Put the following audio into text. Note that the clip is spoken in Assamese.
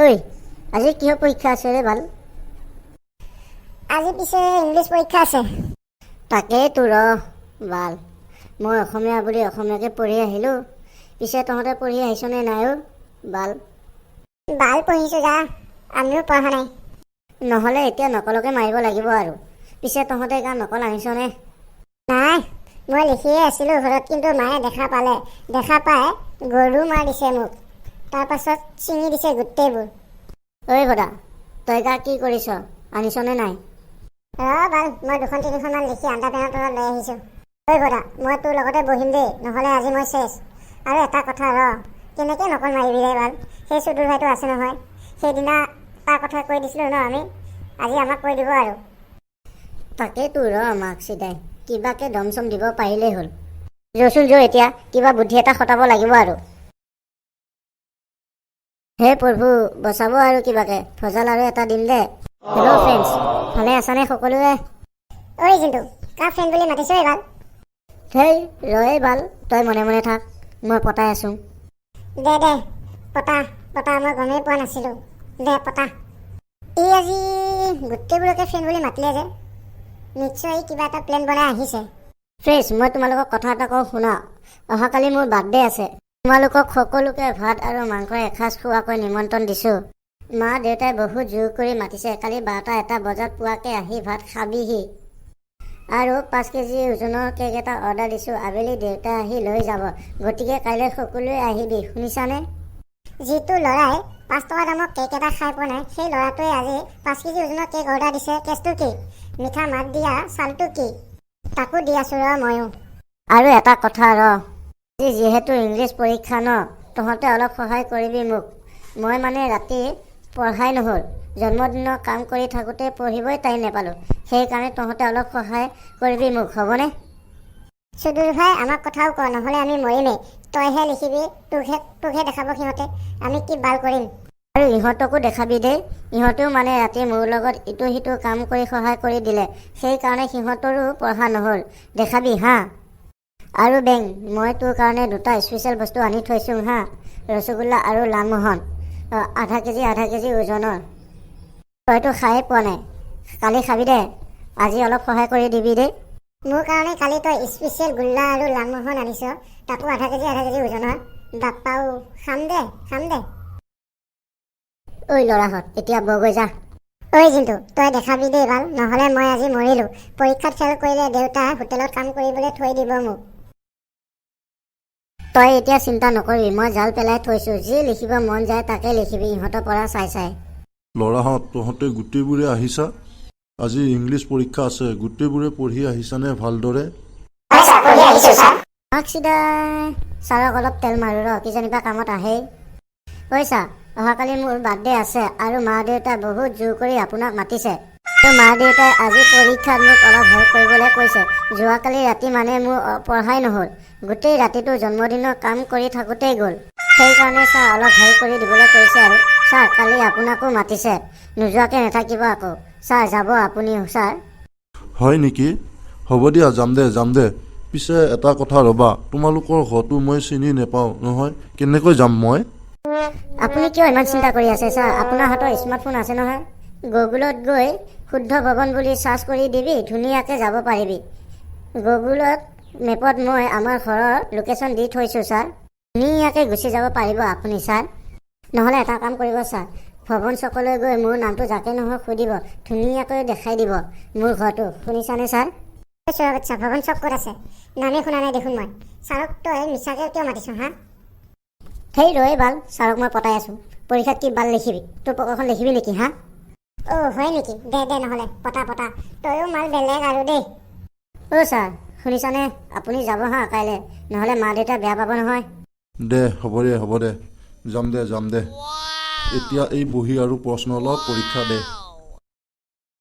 ঐ আজি কিহৰ পৰীক্ষা আছে ৰে ভাল? আজি পিছে ইংলিছ পৰীক্ষা আছে। তাকেইতো ভাল, মই অসমীয়া বুলি অসমীয়াকে পঢ়ি আহিলোঁ। পিছে তহঁতে পঢ়ি আহিছনে নাই অ' বাল? বাল পঢ়িছোঁ যা, আমিও পঢ়া নাই। নহ'লে এতিয়া নকলকে মাৰিব লাগিব আৰু। পিছে তহঁতে গান নকল আনিছনে? নাই, মই লিখিয়ে আছিলোঁ ঘৰত, কিন্তু মায়ে দেখা পাই গৰু মাৰ দিছে মোক। তাৰপাছত ছিঙি দিছে গোটেইবোৰ। ঐ ভদা, তই গা কি কৰিছ? আনিছনে নাই? বাল, মই 2-3খনমান লিখি আণ্ডাৰ পেনৰ তলত লৈ আহিছোঁ। ঐ ভদা, মই তোৰ লগতে বহিম দেই, নহ'লে আজি মই চেছ। আৰু এটা কথা কেনেকৈ নকল মাৰিবি ৰে বাল? সেই চুদুৰ ভাইটো আছে নহয়, সেইদিনা তাৰ কথা কৈ দিছিলোঁ ন আমি, আজি আমাক কৈ দিব আৰু। তাকেইতো আমাক চিধাই কিবাকে দম চম দিব পাৰিলেই হ'ল। ৰচোন এতিয়া কিবা বুদ্ধি এটা খটাব লাগিব আৰু। হে প্ৰভু বচাব আৰু কিবাকে, ভজাল আৰু এটা দিম দে। হেল্ল' ফ্ৰেণ্ডছ, ভালে আছানে সকলোৱে? ঐ জিন্তু, কাৰ ফ্ৰেণ্ড বুলি মাতিছ এইবাৰ? হেই ৰয়ে বাল, তই মনে মনে থাক, মই পতাই আছোঁ। দে পতা, মই গমেই পোৱা নাছিলোঁ। দে পতা। ই আজি গোটেইবোৰকে ফ্ৰেণ্ড বুলি মাতিলে যে, নিশ্চয় কিবা এটা প্লেন বনাই আহিছে। ফ্ৰেণ্ডছ, মই তোমালোকক কথা এটা কওঁ শুনা। অহাকালি মোৰ বাৰ্থডে আছে। তোমালোকক সকলোকে ভাত আৰু মাংস এসাঁজ খোৱাকৈ নিমন্ত্ৰণ দিছোঁ। মা দেউতাই বহুত জোৰ কৰি মাতিছে। কালি 12টা-1টা বজাত পোৱাকৈ আহি ভাত খাবিহি। আৰু 5 কেজি ওজনৰ কেক এটা অৰ্ডাৰ দিছোঁ। আবেলি দেউতা আহি লৈ যাব। গতিকে কাইলৈ সকলোৱে আহিবি, শুনিছানে? যিটো ল'ৰাই 5 টকা দামৰ কেক এটা খাই পোৱা নাই, সেই ল'ৰাটোৱে আজি 5 কেজি ওজনৰ কেক অৰ্ডাৰ দিছে। কেছটো কি? মিঠা মাত দিয়া চালটো কি? তাকো দি আছোঁ ময়ো। আৰু এটা কথা আজি যিহেতু ইংলিছ পৰীক্ষা ন, তহঁতে অলপ সহায় কৰিবি মোক। মই মানে ৰাতি পঢ়াই নহ'ল, জন্মদিনৰ কাম কৰি থাকোঁতে পঢ়িবই টাইম নাপালোঁ। সেইকাৰণে তহঁতে অলপ সহায় কৰিবি মোক, হ'বনে? চুদুৰ ভাই, আমাক কথাও ক, নহ'লে আমি মৰিমেই। তইহে লিখিবি, তোকহে দেখাব সিহঁতে, আমি কি বাল কৰিম। আৰু ইহঁতকো দেখাবি দেই। ইহঁতেও মানে ৰাতি মোৰ লগত ইটো সিটো কাম কৰি সহায় কৰি দিলে, সেইকাৰণে সিহঁতৰো পঢ়া নহ'ল। দেখাবি হা। আৰু বেং, মই তোৰ কাৰণে 2টা স্পেচিয়েল বস্তু আনি থৈছোঁ হা। ৰসগোল্লা আৰু লালমোহন, আধা কেজি ওজনৰ। তইতো খায়ে পোৱা নাই, কালি খাবি দে। আজি অলপ সহায় কৰি দিবি দেই। মোৰ কাৰণে কালি তই স্পেচিয়েল গোল্লা আৰু লালমোহন আনিছ, তাকো আধা কেজি ওজনৰ। বাপ্পাও, খাম দে। ঐ ল'ৰাহঁত, এতিয়া বগৈ যা। ঐ জিন্তু, তই দেখাবি দেই ভাল, নহ'লে মই আজি মৰিলোঁ। পৰীক্ষাত ফেল কৰিলে দেউতা হোটেলত কাম কৰিবলৈ থৈ দিব মোক। তই এতিয়া চিন্তা নকৰিবি, মই জাল পেলাই থৈছোঁ। যি লিখিব মন যায় তাকে লিখিবি, ইহঁতৰ পৰা চাই। ল'ৰাহঁত, তহঁতে গোটেইবোৰে আহিছা? আজি ইংলিছ পৰীক্ষা আছে, গোটেইবোৰে পঢ়ি আহিছানে ভালদৰে? আমাক চিধাই ছাৰক অলপ তেল মাৰোঁ কিজানিবা কামত আহেই। ঐ ছাৰ, অহাকালি মোৰ বাৰ্থডে আছে আৰু মা দেউতাই বহুত জোৰ কৰি আপোনাক মাতিছে। মা দেউতাই আজি পৰীক্ষাত মোক অলপ হেল্প কৰিবলৈ কৈছে। যোৱাকালি ৰাতি মানে মোৰ পঢ়াই নহ'ল, গোটেই ৰাতিটো জন্মদিনৰ কাম কৰি থাকোঁতেই গ'ল। সেইকাৰণে ছাৰ অলপ হেল্প কৰি দিবলৈ কৈছে আৰু। ছাৰ, কালি আপোনাকো মাতিছে, নোযোৱাকৈ নাথাকিব আকৌ। ছাৰ, যাব আপুনিও ছাৰ? হয় নেকি? হ'ব দিয়া, যাম দে। পিছে এটা কথা ৰ'বা, তোমালোকৰ ঘৰটো মই চিনি নাপাওঁ নহয়, কেনেকৈ যাম মই? আপুনি কিয় ইমান চিন্তা কৰি আছে ছাৰ? আপোনাৰ হাতত স্মাৰ্টফোন আছে নহয়। গুগলত গৈ শুদ্ধ ভৱন বুলি চাৰ্চ কৰি দিবি, ধুনীয়াকৈ যাব পাৰিবি। গুগলত মেপত মই আমাৰ ঘৰৰ লোকেশ্যন দি থৈছোঁ ছাৰ, ধুনীয়াকৈ গুচি যাব পাৰিব আপুনি ছাৰ। নহ'লে এটা কাম কৰিব ছাৰ, ভৱন চকলৈ গৈ মোৰ নামটো যাকে নহয় সুধিব, ধুনীয়াকৈ দেখাই দিব মোৰ ঘৰটো, শুনিছানে ছাৰ? আচ্ছা, ভৱন চক ক'ত আছে? নামেই শুনা নাই দেখোন মই। ছাৰক তই মিছাকৈ কিয় মাতিছ হা? সেই ৰৈ বাল, ছাৰক মই পতাই আছোঁ। পৰীক্ষাত কি বাল লিখিবি? তোৰ পকৰখন লিখিবি নেকি হা? হয় নেকি? দে নহ'লে পতা, তয়ো মাল বেলেগ আৰু দেই। ছাৰ, শুনিছানে? আপুনি যাব হা কাইলৈ, নহ'লে মা দেউতা বেয়া পাব নহয়। দে, হ'ব দে, যাম দে। এতিয়া এই বহি আৰু প্ৰশ্ন অলপ পৰীক্ষা দে।